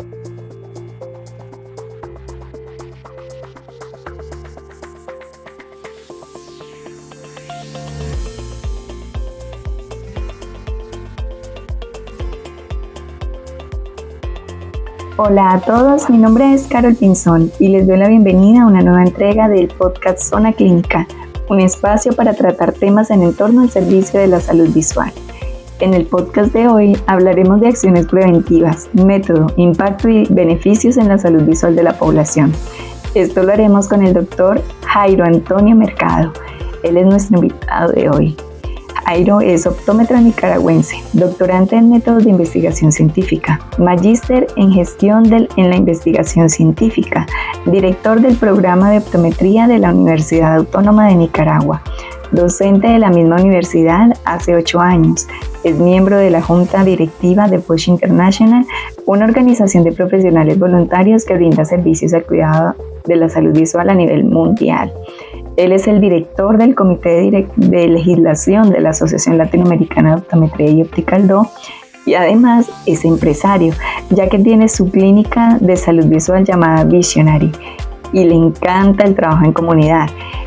Hola a todos, mi nombre es Carol Pinzón y les doy la bienvenida a una nueva entrega del podcast Zona Clínica, un espacio para tratar temas en torno al servicio de la salud visual. En el podcast de hoy hablaremos de acciones preventivas, método, impacto y beneficios en la salud visual de la población. Esto lo haremos con el doctor Jairo Antonio Mercado. Él es nuestro invitado de hoy. Jairo es optómetra nicaragüense, doctorante en métodos de investigación científica, magíster en gestión en la investigación científica, director del programa de optometría de la Universidad Autónoma de Nicaragua, docente de la misma universidad hace 8 años, es miembro de la Junta Directiva de Bosch International, una organización de profesionales voluntarios que brinda servicios al cuidado de la salud visual a nivel mundial. Él es el director del Comité de Legislación de la Asociación Latinoamericana de Optometría y Optical Do y además es empresario, ya que tiene su clínica de salud visual llamada Visionary y le encanta el trabajo en comunidad,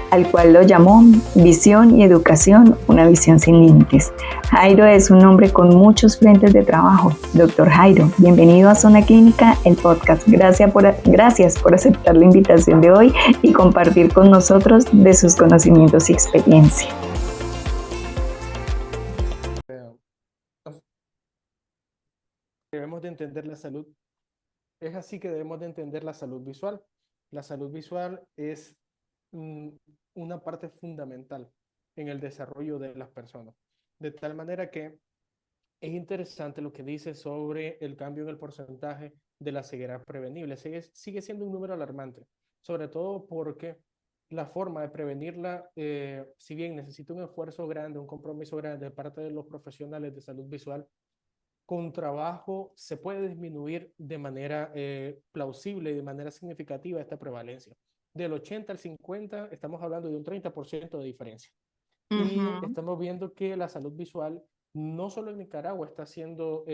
al cual lo llamó Visión y Educación, una visión sin límites. Jairo es un hombre con muchos frentes de trabajo. Doctor Jairo, bienvenido a Zona Clínica, el podcast. Gracias por aceptar la invitación de hoy y compartir con nosotros de sus conocimientos y experiencia. Debemos de entender la salud. Es así que debemos de entender la salud visual. La salud visual es una parte fundamental en el desarrollo de las personas. De tal manera que es interesante lo que dice sobre el cambio en el porcentaje de la ceguera prevenible. Sigue siendo un número alarmante, sobre todo porque la forma de prevenirla, si bien necesita un esfuerzo grande, un compromiso grande de parte de los profesionales de salud visual, con trabajo se puede disminuir de manera plausible y de manera significativa esta prevalencia. Del 80 al 50 estamos hablando de un 30% de diferencia. Y estamos viendo que la salud visual, no solo en Nicaragua, está siendo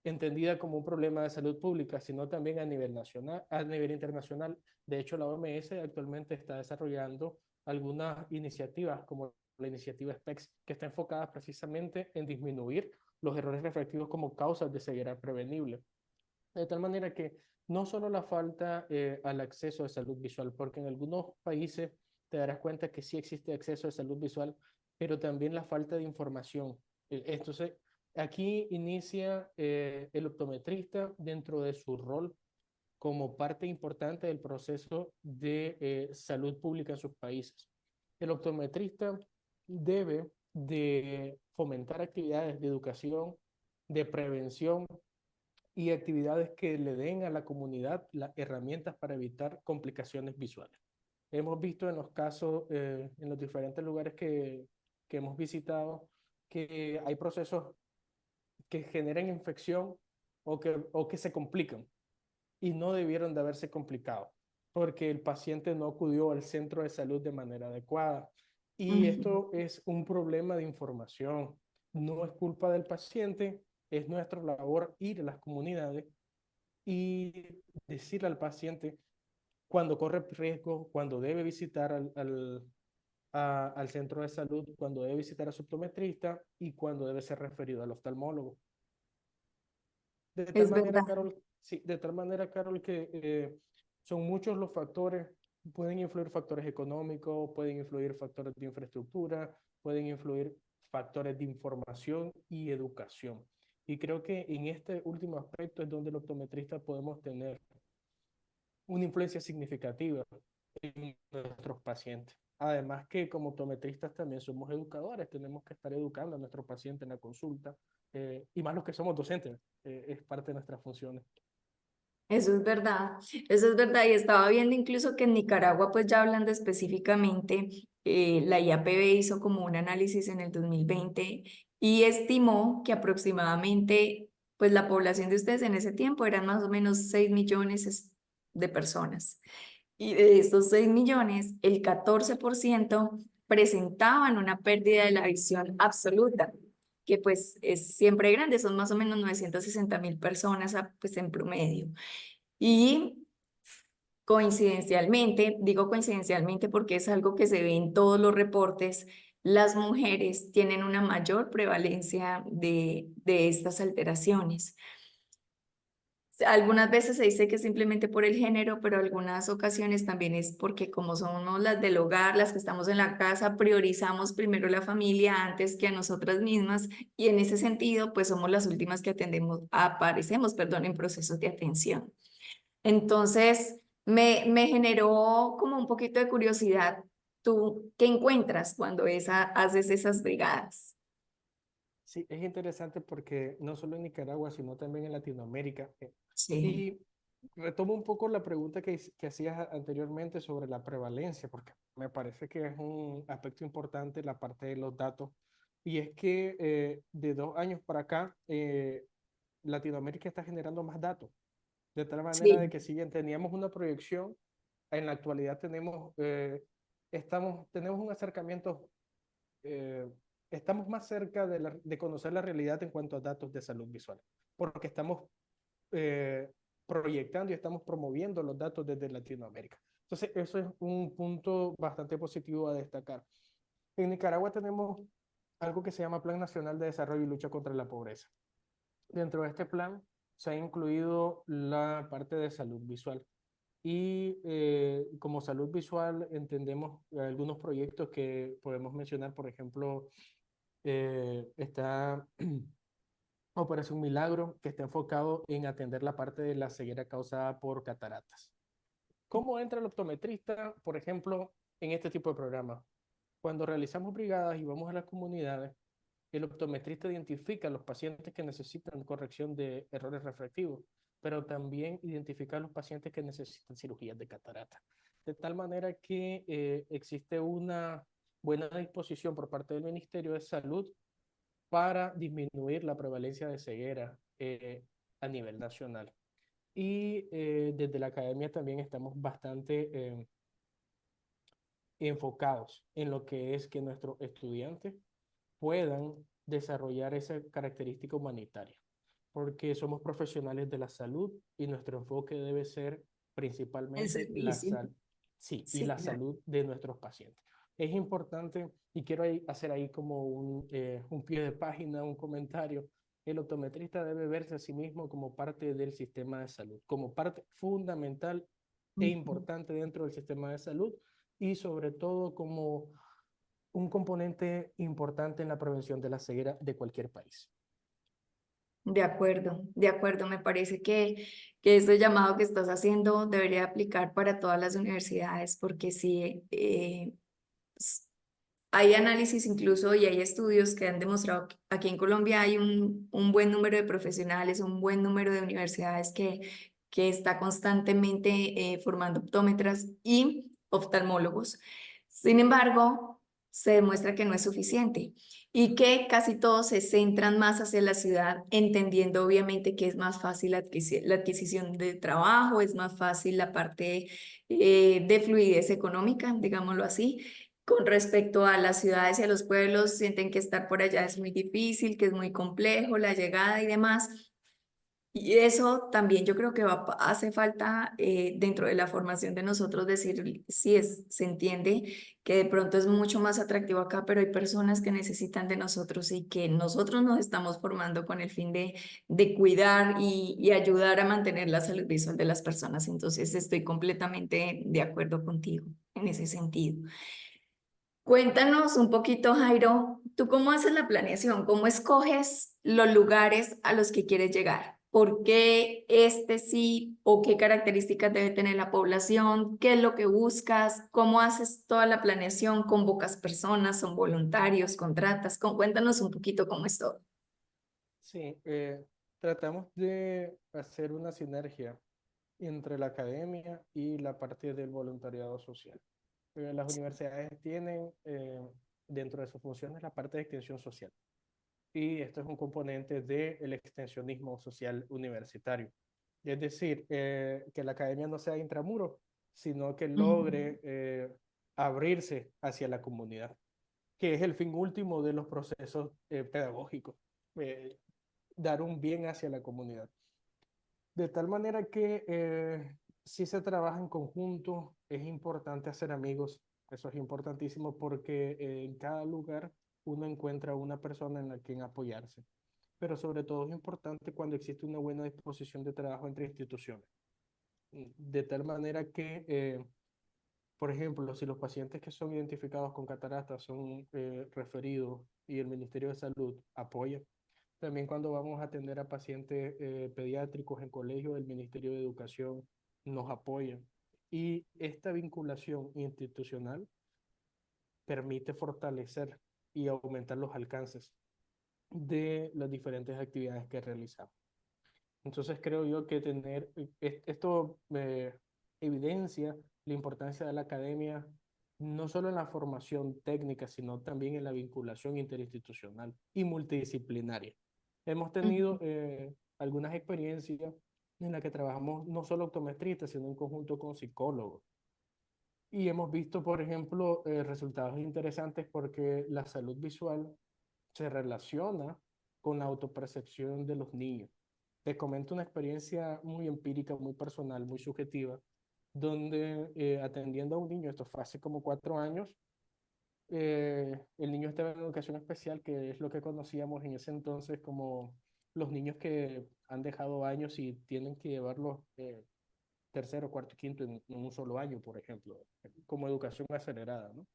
entendida como un problema de salud pública, sino también a nivel nacional, a nivel internacional. De hecho, la OMS actualmente está desarrollando algunas iniciativas, como la iniciativa SPECS, que está enfocada precisamente en disminuir los errores refractivos como causas de ceguera prevenible. De tal manera que no solo la falta al acceso de salud visual, porque en algunos países te darás cuenta que sí existe acceso de salud visual, pero también la falta de información. Entonces, aquí inicia el optometrista dentro de su rol como parte importante del proceso de salud pública en sus países. El optometrista debe de fomentar actividades de educación, de prevención y actividades que le den a la comunidad las herramientas para evitar complicaciones visuales. Hemos visto en los casos, en los diferentes lugares que hemos visitado, que hay procesos que generan infección o que se complican y no debieron de haberse complicado porque el paciente no acudió al centro de salud de manera adecuada. Y esto es un problema de información. No es culpa del paciente, es nuestra labor ir a las comunidades y decirle al paciente cuando corre riesgo, cuando debe visitar al centro de salud, cuando debe visitar a su optometrista y cuando debe ser referido al oftalmólogo. De tal Es manera, verdad. Carol, sí, de tal manera, Carol, que son muchos los factores, pueden influir factores económicos, pueden influir factores de infraestructura, pueden influir factores de información y educación. Y creo que en este último aspecto es donde el optometrista podemos tener una influencia significativa en nuestros pacientes. Además que como optometristas también somos educadores, tenemos que estar educando a nuestro paciente en la consulta, y más los que somos docentes, es parte de nuestras funciones. Eso es verdad, y estaba viendo incluso que en Nicaragua, pues ya hablando específicamente, la IAPB hizo como un análisis en el 2020 y estimó que aproximadamente, pues la población de ustedes en ese tiempo eran más o menos 6 millones de personas. Y de estos 6 millones, el 14% presentaban una pérdida de la visión absoluta. que pues es siempre grande, son más o menos 960.000 personas pues en promedio. Y coincidencialmente, digo coincidencialmente porque es algo que se ve en todos los reportes, las mujeres tienen una mayor prevalencia de estas alteraciones. Algunas veces se dice que simplemente por el género, pero algunas ocasiones también es porque como somos las del hogar, las que estamos en la casa, priorizamos primero la familia antes que a nosotras mismas y en ese sentido, pues somos las últimas que aparecemos, perdón, en procesos de atención. Entonces, me generó como un poquito de curiosidad. ¿Tú qué encuentras cuando haces esas brigadas? Sí, es interesante porque no solo en Nicaragua, sino también en Latinoamérica. Sí, Y retomo un poco la pregunta que hacías anteriormente sobre la prevalencia, porque me parece que es un aspecto importante la parte de los datos. Y es que de 2 años para acá, Latinoamérica está generando más datos, de tal manera de sí, que si bien teníamos una proyección, en la actualidad tenemos un acercamiento, eh, estamos más cerca de conocer la realidad en cuanto a datos de salud visual, porque estamos proyectando y estamos promoviendo los datos desde Latinoamérica. Entonces, eso es un punto bastante positivo a destacar. En Nicaragua tenemos algo que se llama Plan Nacional de Desarrollo y Lucha contra la Pobreza. Dentro de este plan se ha incluido la parte de salud visual. Y como salud visual entendemos algunos proyectos que podemos mencionar, por ejemplo, está Operación Milagro, que está enfocado en atender la parte de la ceguera causada por cataratas. ¿Cómo entra el optometrista, por ejemplo, en este tipo de programas? Cuando realizamos brigadas y vamos a las comunidades, el optometrista identifica a los pacientes que necesitan corrección de errores refractivos, pero también identifica a los pacientes que necesitan cirugías de catarata. De tal manera que existe una buena disposición por parte del Ministerio de Salud para disminuir la prevalencia de ceguera a nivel nacional. Y desde la academia también estamos bastante enfocados en lo que es que nuestros estudiantes puedan desarrollar esa característica humanitaria, porque somos profesionales de la salud y nuestro enfoque debe ser el principalmente servicio. sí, y Sí, la claro. salud de nuestros pacientes. Es importante, y quiero hacer ahí como un pie de página, un comentario. El optometrista debe verse a sí mismo como parte del sistema de salud, como parte fundamental e Ujú. importante dentro del sistema de salud y sobre todo como un componente importante en la prevención de la ceguera de cualquier país. De acuerdo, me parece que ese llamado que estás haciendo debería aplicar para todas las universidades, porque sí, s- hay análisis incluso y hay estudios que han demostrado que aquí en Colombia hay un buen número de profesionales, un buen número de universidades que está constantemente formando optómetras y oftalmólogos. Sin embargo, se demuestra que no es suficiente y que casi todos se centran más hacia la ciudad, entendiendo obviamente que es más fácil la adquisición de trabajo, es más fácil la parte de fluidez económica, digámoslo así. Con respecto a las ciudades y a los pueblos, sienten que estar por allá es muy difícil, que es muy complejo, la llegada y demás. Y eso también yo creo que hace falta dentro de la formación de nosotros decir, sí, se entiende que de pronto es mucho más atractivo acá, pero hay personas que necesitan de nosotros y que nosotros nos estamos formando con el fin de cuidar y ayudar a mantener la salud visual de las personas. Entonces estoy completamente de acuerdo contigo en ese sentido. Cuéntanos un poquito, Jairo, ¿tú cómo haces la planeación? ¿Cómo escoges los lugares a los que quieres llegar? ¿Por qué este sí o qué características debe tener la población? ¿Qué es lo que buscas? ¿Cómo haces toda la planeación? ¿Convocas personas? ¿Son voluntarios? ¿Contratas? Cuéntanos un poquito cómo es todo. Sí, tratamos de hacer una sinergia entre la academia y la parte del voluntariado social. Las universidades tienen dentro de sus funciones la parte de extensión social y esto es un componente del extensionismo social universitario. Es decir, que la academia no sea intramuro, sino que Ujú. logre abrirse hacia la comunidad, que es el fin último de los procesos pedagógicos. eh, dar un bien hacia la comunidad. De tal manera que si se trabaja en conjunto, es importante hacer amigos, eso es importantísimo porque en cada lugar uno encuentra una persona en la que apoyarse, pero sobre todo es importante cuando existe una buena disposición de trabajo entre instituciones, de tal manera que, por ejemplo, si los pacientes que son identificados con cataratas son referidos y el Ministerio de Salud apoya, también cuando vamos a atender a pacientes pediátricos en colegio, el Ministerio de Educación nos apoya. Y esta vinculación institucional permite fortalecer y aumentar los alcances de las diferentes actividades que realizamos. Entonces creo yo que tener esto evidencia la importancia de la academia, no solo en la formación técnica, sino también en la vinculación interinstitucional y multidisciplinaria. Hemos tenido algunas experiencias en las que trabajamos no solo optometristas, sino en conjunto con psicólogos. Y hemos visto, por ejemplo, resultados interesantes porque la salud visual se relaciona con la autopercepción de los niños. Te comento una experiencia muy empírica, muy personal, muy subjetiva, donde atendiendo a un niño, esto fue hace como 4 años, el niño estaba en educación especial, que es lo que conocíamos en ese entonces como los niños que han dejado años y tienen que llevarlos tercero, cuarto, quinto en un solo año, por ejemplo, como educación acelerada, ¿no?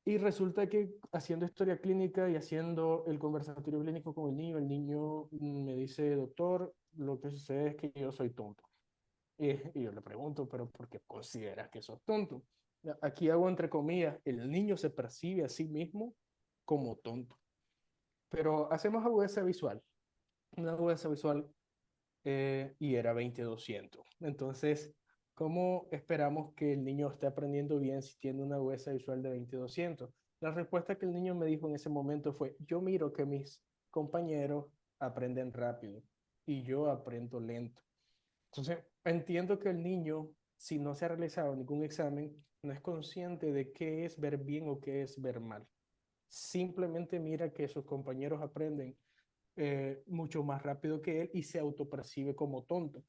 Y resulta que haciendo historia clínica y haciendo el conversatorio clínico con el niño me dice, doctor, lo que sucede es que yo soy tonto. Y yo le pregunto, pero ¿por qué consideras que sos tonto? Aquí hago entre comillas, el niño se percibe a sí mismo como tonto. Pero hacemos agudeza visual, una agudeza visual y era 20/200. Entonces, ¿cómo esperamos que el niño esté aprendiendo bien si tiene una agudeza visual de 20/200? La respuesta que el niño me dijo en ese momento fue, yo miro que mis compañeros aprenden rápido y yo aprendo lento. Entonces, entiendo que el niño, si no se ha realizado ningún examen, no es consciente de qué es ver bien o qué es ver mal. Simplemente mira que sus compañeros aprenden mucho más rápido que él y se autopercibe como tonto.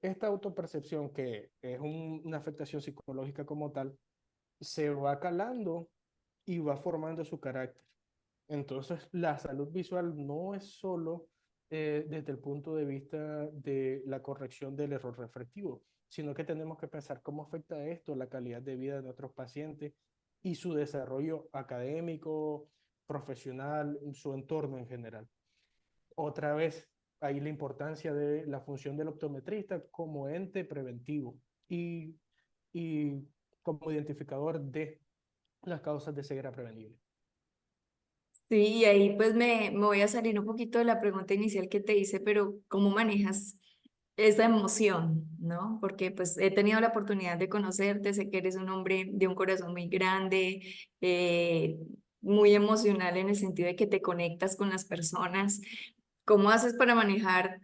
Esta autopercepción, que es una afectación psicológica como tal, se va calando y va formando su carácter. Entonces, la salud visual no es solo desde el punto de vista de la corrección del error refractivo, sino que tenemos que pensar cómo afecta esto la calidad de vida de nuestros pacientes y su desarrollo académico, profesional, su entorno en general. Otra vez, ahí la importancia de la función del optometrista como ente preventivo y, y como identificador de las causas de ceguera prevenible. Sí, y ahí pues me voy a salir un poquito de la pregunta inicial que te hice, pero ¿cómo manejas esa emoción, no? Porque pues he tenido la oportunidad de conocerte, sé que eres un hombre de un corazón muy grande, eh, muy emocional en el sentido de que te conectas con las personas. ¿Cómo haces para manejar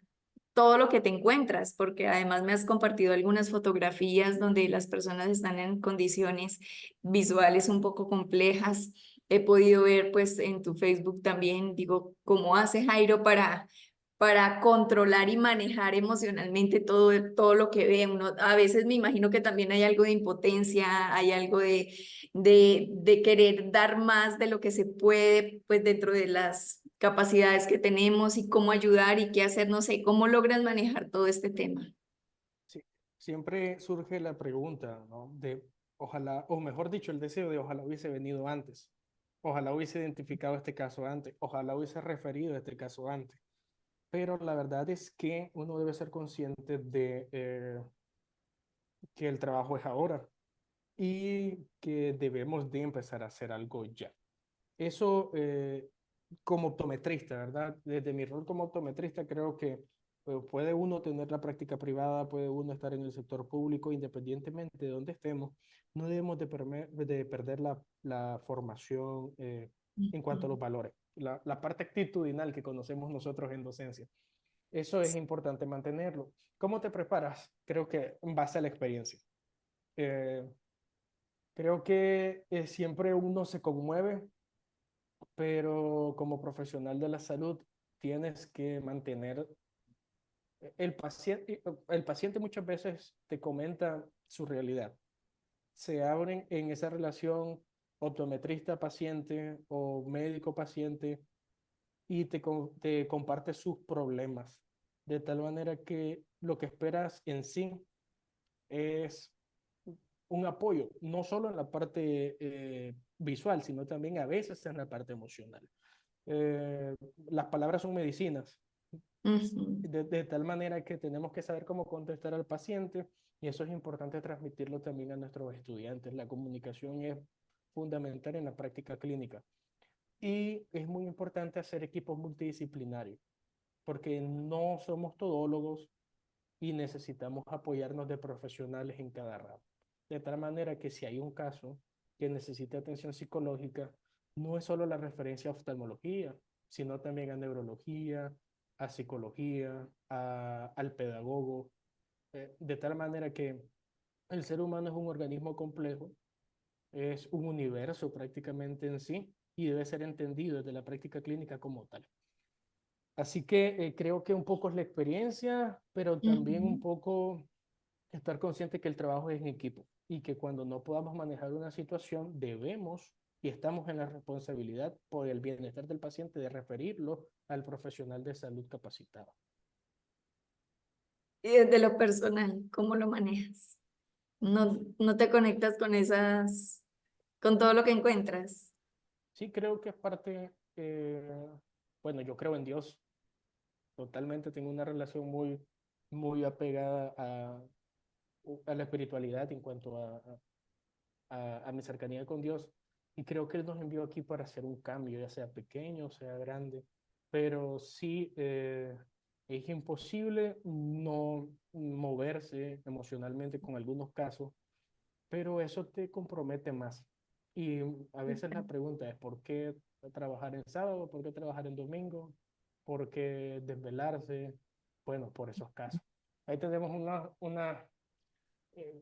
todo lo que te encuentras? Porque además me has compartido algunas fotografías donde las personas están en condiciones visuales un poco complejas. He podido ver pues en tu Facebook también, digo, ¿cómo hace Jairo para controlar y manejar emocionalmente todo lo que ve uno? A veces me imagino que también hay algo de impotencia, hay algo de querer dar más de lo que se puede, pues dentro de las capacidades que tenemos y cómo ayudar y qué hacer, no sé, ¿cómo logras manejar todo este tema? Sí, siempre surge la pregunta, ¿no? De ojalá, o mejor dicho, el deseo de ojalá hubiese venido antes, ojalá hubiese identificado este caso antes, ojalá hubiese referido este caso antes. Pero la verdad es que uno debe ser consciente de que el trabajo es ahora y que debemos de empezar a hacer algo ya. Eso como optometrista, ¿verdad? Desde mi rol como optometrista creo que puede uno tener la práctica privada, puede uno estar en el sector público, independientemente de dónde estemos, no debemos de perder la formación en cuanto a los valores, la parte actitudinal que conocemos nosotros en docencia. Eso es importante mantenerlo. ¿Cómo te preparas? Creo que en base a la experiencia. Eh, Creo que siempre uno se conmueve pero como profesional de la salud tienes que mantener el paciente muchas veces te comenta su realidad. Se abren en esa relación optometrista-paciente o médico-paciente y te comparte sus problemas, de tal manera que lo que esperas en sí es un apoyo, no solo en la parte visual, sino también a veces en la parte emocional. Eh, las palabras son medicinas, Ujú. de tal manera que tenemos que saber cómo contestar al paciente y eso es importante transmitirlo también a nuestros estudiantes. La comunicación es fundamental en la práctica clínica y es muy importante hacer equipos multidisciplinarios porque no somos todólogos y necesitamos apoyarnos de profesionales en cada ramo. De tal manera que si hay un caso que necesita atención psicológica, no es solo la referencia a oftalmología, sino también a neurología, a psicología, al pedagogo, de tal manera que el ser humano es un organismo complejo, es un universo prácticamente en sí y debe ser entendido desde la práctica clínica como tal. Así que creo que un poco es la experiencia, pero también un Ujú. poco estar consciente que el trabajo es en equipo y que cuando no podamos manejar una situación debemos y estamos en la responsabilidad por el bienestar del paciente de referirlo al profesional de salud capacitado. Y desde lo personal, ¿cómo lo manejas? No te conectas con con todo lo que encuentras. Sí, creo que es parte, bueno, yo creo en Dios, totalmente tengo una relación muy apegada a la espiritualidad en cuanto a mi cercanía con Dios. Y creo que Él nos envió aquí para hacer un cambio, ya sea pequeño, sea grande. Pero sí, es imposible no moverse emocionalmente con algunos casos, pero eso te compromete más. Y a veces la pregunta es, ¿por qué trabajar en sábado? ¿Por qué trabajar en domingo? ¿Por qué desvelarse? Bueno, por esos casos. Ahí tenemos eh,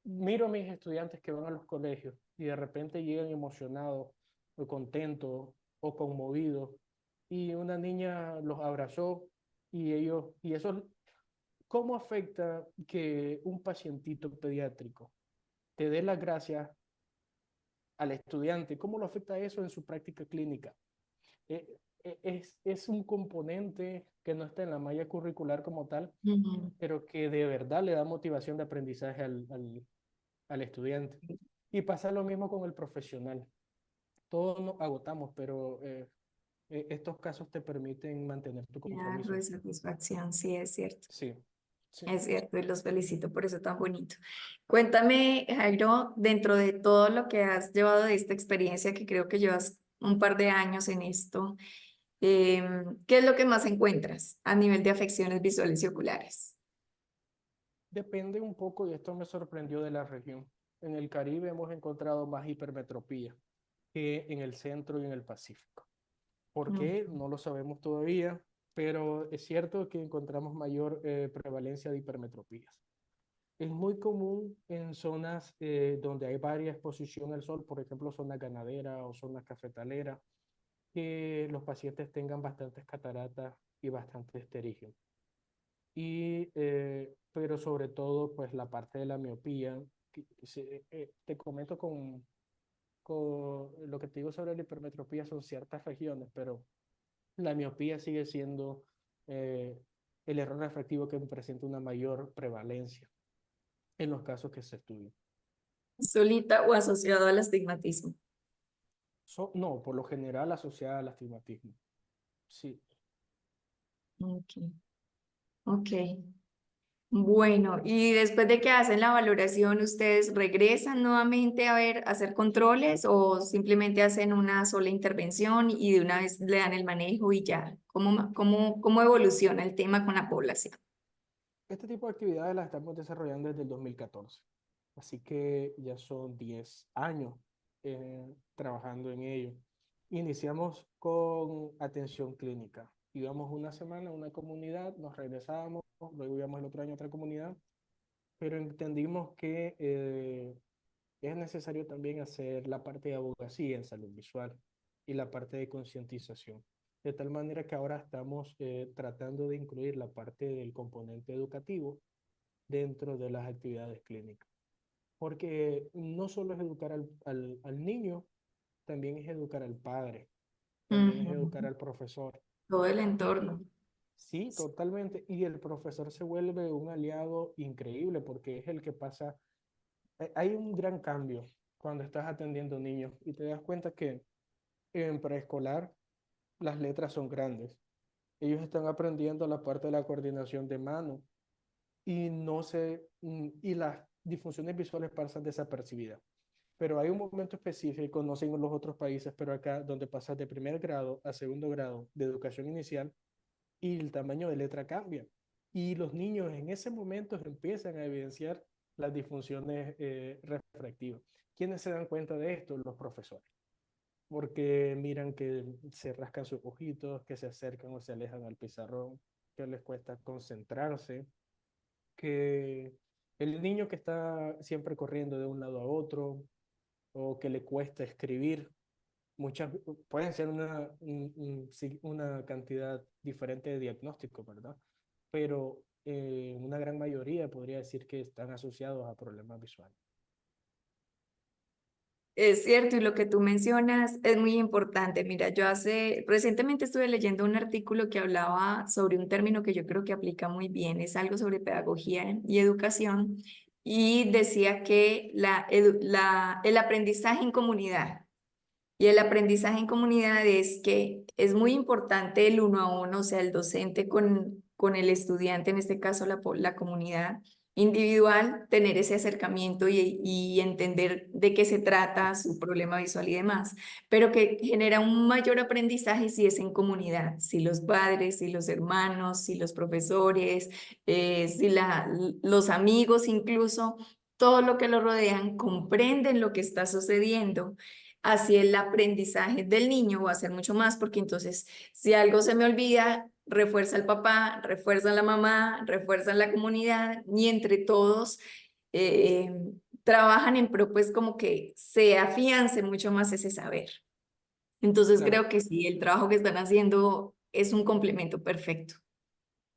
miro a mis estudiantes que van a los colegios y de repente llegan emocionados o contentos o conmovidos y una niña los abrazó y eso, ¿cómo afecta que un pacientito pediátrico te dé las gracias al estudiante? ¿Cómo lo afecta eso en su práctica clínica? Es un componente que no está en la malla curricular como tal, Ujú. pero que de verdad le da motivación de aprendizaje al estudiante. Y pasa lo mismo con el profesional. Todos nos agotamos, pero estos casos te permiten mantener tu Algo compromiso. de satisfacción, sí, es cierto. Sí, sí. Es cierto, y los felicito por eso tan bonito. Cuéntame, Jairo, dentro de todo lo que has llevado de esta experiencia, que creo que llevas un par de años en esto, ¿qué es lo que más encuentras a nivel de afecciones visuales y oculares? Depende un poco, y esto me sorprendió de la región. En el Caribe hemos encontrado más hipermetropía que en el centro y en el Pacífico. ¿Por Mm. qué? No lo sabemos todavía, pero es cierto que encontramos mayor prevalencia de hipermetropías. Es muy común en zonas donde hay varia exposición al sol, por ejemplo, zonas ganaderas o zonas cafetaleras, que los pacientes tengan bastantes cataratas y bastante esterigio. Pero sobre todo, pues la parte de la miopía, te comento con lo que te digo sobre la hipermetropía son ciertas regiones, pero la miopía sigue siendo eh, el error refractivo que presenta una mayor prevalencia en los casos que se estudian. ¿Solita o asociado al astigmatismo? No, por lo general asociada al astigmatismo. Sí. Ok, ok. Bueno, y después de que hacen la valoración, ¿ustedes regresan nuevamente a ver, a hacer controles o simplemente hacen una sola intervención y de una vez le dan el manejo y ya? ¿Cómo evoluciona el tema con la población? Este tipo de actividades las estamos desarrollando desde el 2014, así que ya son 10 años trabajando en ello. Iniciamos con atención clínica. Íbamos una semana a una comunidad, nos regresábamos, luego íbamos el otro año a otra comunidad, pero entendimos que es necesario también hacer la parte de abogacía en salud visual y la parte de concientización. De tal manera que ahora estamos tratando de incluir la parte del componente educativo dentro de las actividades clínicas. Porque no solo es educar al niño, también es educar al padre, también es educar Ujú. al profesor. Todo el Y entorno. sí, totalmente. Y el profesor se vuelve un aliado increíble porque es el que pasa. Hay un gran cambio cuando estás atendiendo niños y te das cuenta que en preescolar las letras son grandes. Ellos están aprendiendo la parte de la coordinación de mano y no se, y las disfunciones visuales pasan desapercibidas. Pero hay un momento específico, no sé en los otros países, pero acá donde pasas de primer grado a segundo grado de educación inicial y el tamaño de letra cambia. Y los niños en ese momento empiezan a evidenciar las disfunciones refractivas. ¿Quiénes se dan cuenta de esto? Los profesores. Porque miran que se rascan sus ojitos, que se acercan o se alejan al pizarrón, que les cuesta concentrarse, que el niño que está siempre corriendo de un lado a otro o que le cuesta escribir, muchas pueden ser sí, una cantidad diferente de diagnósticos, ¿verdad? Pero una gran mayoría podría decir que están asociados a problemas visuales. Es cierto, y lo que tú mencionas es muy importante. Mira, recientemente estuve leyendo un artículo que hablaba sobre un término que yo creo que aplica muy bien, es algo sobre pedagogía y educación, y decía que el aprendizaje en comunidad. Y el aprendizaje en comunidad es que es muy importante el uno a uno, o sea, el docente con el estudiante, en este caso la comunidad individual, tener ese acercamiento y entender de qué se trata su problema visual y demás, pero que genera un mayor aprendizaje si es en comunidad, si los padres, si los hermanos, si los profesores, si los amigos incluso, todo lo que lo rodean comprenden lo que está sucediendo. Así el aprendizaje del niño va a ser mucho más, porque entonces si algo se me olvida, refuerza el papá, refuerza la mamá, refuerza la comunidad y entre todos eh, trabajan en pro, pues como que se afiance mucho más ese saber. Entonces Claro, creo que sí, el trabajo que están haciendo es un complemento perfecto.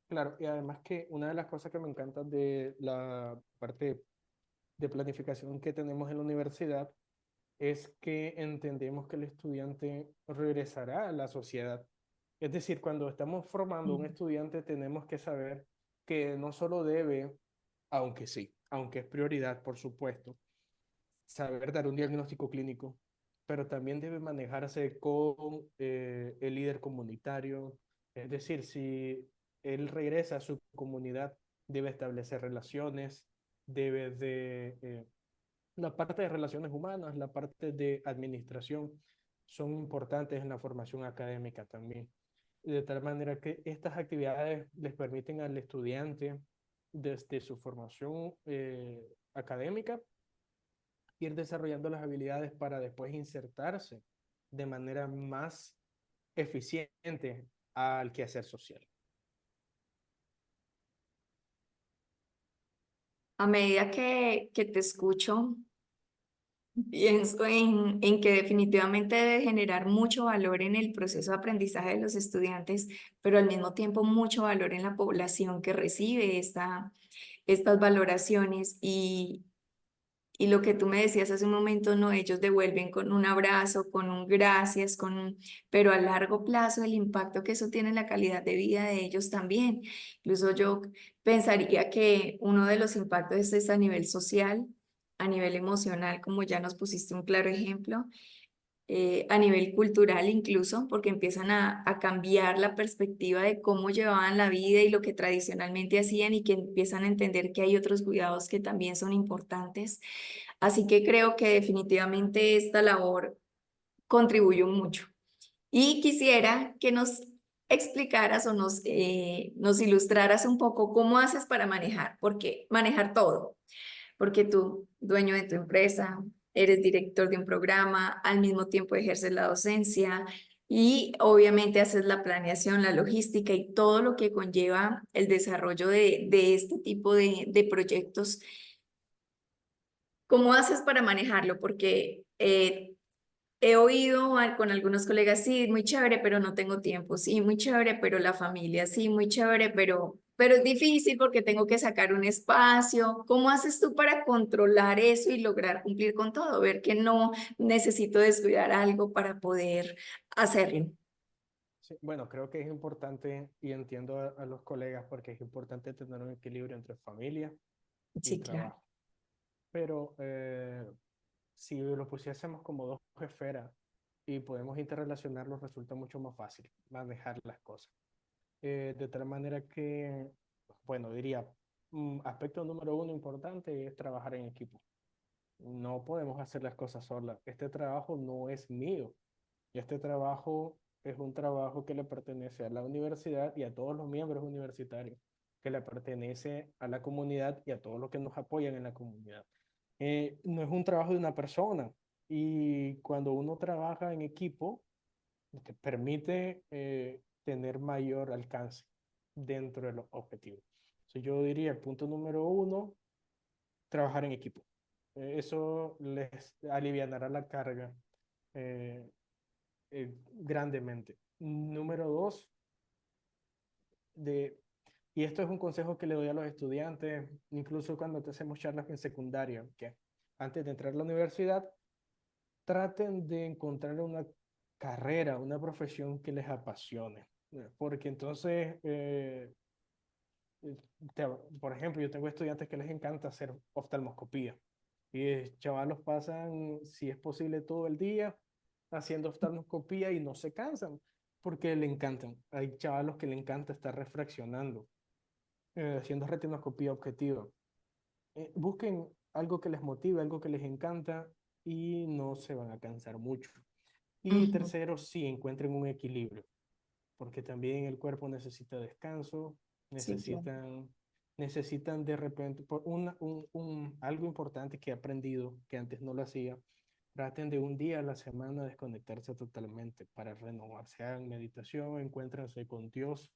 claro. Y además que una de las cosas que me encanta de la parte de planificación que tenemos en la universidad es que entendemos que el estudiante regresará a la sociedad. Es decir, cuando estamos formando un estudiante tenemos que saber que no solo debe, aunque sí, aunque es prioridad, por supuesto, saber dar un diagnóstico clínico, pero también debe manejarse con el líder comunitario. Es decir, si él regresa a su comunidad, debe establecer relaciones, debe de la parte de relaciones humanas, la parte de administración son importantes en la formación académica también. De tal manera que estas actividades les permiten al estudiante, desde su formación académica, ir desarrollando las habilidades para después insertarse de manera más eficiente al quehacer social. A medida que te escucho, pienso en que definitivamente debe generar mucho valor en el proceso de aprendizaje de los estudiantes, pero al mismo tiempo mucho valor en la población que recibe estas valoraciones y lo que tú me decías hace un momento, no, ellos devuelven con un abrazo, con un gracias, pero a largo plazo el impacto que eso tiene en la calidad de vida de ellos también. Incluso yo pensaría que uno de los impactos es a nivel social, a nivel emocional, como ya nos pusiste un claro ejemplo, a nivel cultural incluso, porque empiezan a cambiar la perspectiva de cómo llevaban la vida y lo que tradicionalmente hacían y que empiezan a entender que hay otros cuidados que también son importantes. Así que creo que definitivamente esta labor contribuyó mucho. Y quisiera que nos explicaras o nos ilustraras un poco cómo haces para manejar, porque manejar todo, porque tú, dueño de tu empresa, eres director de un programa, al mismo tiempo ejerces la docencia y obviamente haces la planeación, la logística y todo lo que conlleva el desarrollo de este tipo de proyectos. ¿Cómo haces para manejarlo? Porque he oído con algunos colegas, sí, muy chévere, pero no tengo tiempo, sí, muy chévere, pero la familia, sí, muy chévere, pero es difícil porque tengo que sacar un espacio. ¿Cómo haces tú para controlar eso y lograr cumplir con todo? Ver que no necesito descuidar algo para poder hacerlo. Sí, bueno, creo que es importante y entiendo a los colegas porque es importante tener un equilibrio entre familia y Sí, claro. trabajo. Pero si lo pusiésemos como dos esferas y podemos interrelacionarlos, resulta mucho más fácil manejar las cosas. De tal manera que, bueno, diría, aspecto número uno importante es trabajar en equipo. No podemos hacer las cosas solas. Este trabajo no es mío. Y este trabajo es un trabajo que le pertenece a la universidad y a todos los miembros universitarios, que le pertenece a la comunidad y a todos los que nos apoyan en la comunidad. No es un trabajo de una persona. Y cuando uno trabaja en equipo, te permite tener mayor alcance dentro de los objetivos. Entonces yo diría, el punto número uno, trabajar en equipo. Eso les alivianará la carga eh, grandemente. Número dos, de, y esto es un consejo que le doy a los estudiantes, incluso cuando te hacemos charlas en secundaria, que antes de entrar a la universidad, traten de encontrar una carrera, una profesión que les apasione, porque entonces, por ejemplo, yo tengo estudiantes que les encanta hacer oftalmoscopía y chavalos pasan, si es posible, todo el día haciendo oftalmoscopía y no se cansan porque le encantan. Hay chavalos que le encanta estar refraccionando, haciendo retinoscopía objetiva. Busquen algo que les motive, algo que les encanta y no se van a cansar mucho. Y Ujú. tercero, sí, encuentren un equilibrio, porque también el cuerpo necesita descanso, Sí, claro. necesitan de repente, algo importante que he aprendido, que antes no lo hacía, traten de un día a la semana desconectarse totalmente para renovarse, hagan meditación, encuéntrense con Dios,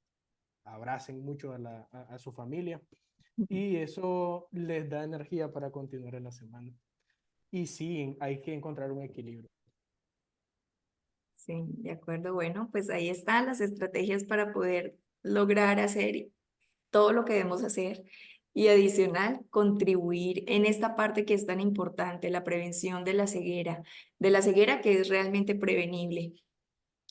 abracen mucho a su familia Ujú. y eso les da energía para continuar en la semana. Y sí, hay que encontrar un equilibrio. Sí, de acuerdo. Bueno, pues ahí están las estrategias para poder lograr hacer todo lo que debemos hacer y adicional, contribuir en esta parte que es tan importante, la prevención de la ceguera que es realmente prevenible.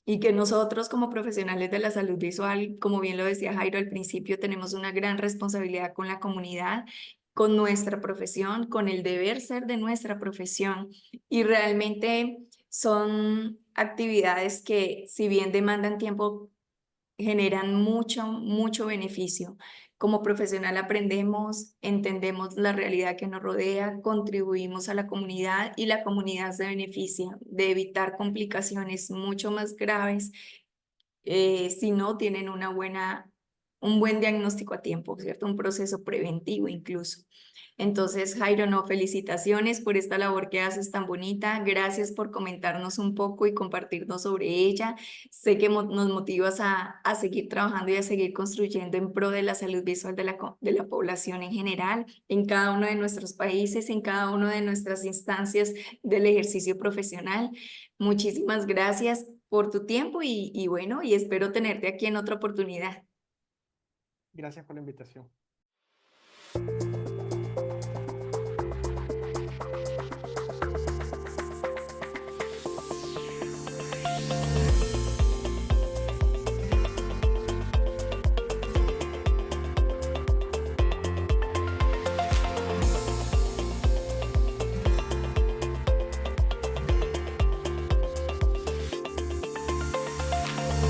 Y que nosotros como profesionales de la salud visual, como bien lo decía Jairo al principio, tenemos una gran responsabilidad con la comunidad, con nuestra profesión, con el deber ser de nuestra profesión. Y realmente son actividades que, si bien demandan tiempo, generan mucho, mucho beneficio. Como profesional aprendemos, entendemos la realidad que nos rodea, contribuimos a la comunidad y la comunidad se beneficia de evitar complicaciones mucho más graves si no tienen un buen diagnóstico a tiempo, ¿cierto? Un proceso preventivo incluso. Entonces, Jairo, no, felicitaciones por esta labor que haces tan bonita. Gracias por comentarnos un poco y compartirnos sobre ella. Sé que nos motivas a seguir trabajando y a seguir construyendo en pro de la salud visual de de la población en general, en cada uno de nuestros países, en cada una de nuestras instancias del ejercicio profesional. Muchísimas gracias por tu tiempo y bueno, y espero tenerte aquí en otra oportunidad. Gracias por la invitación.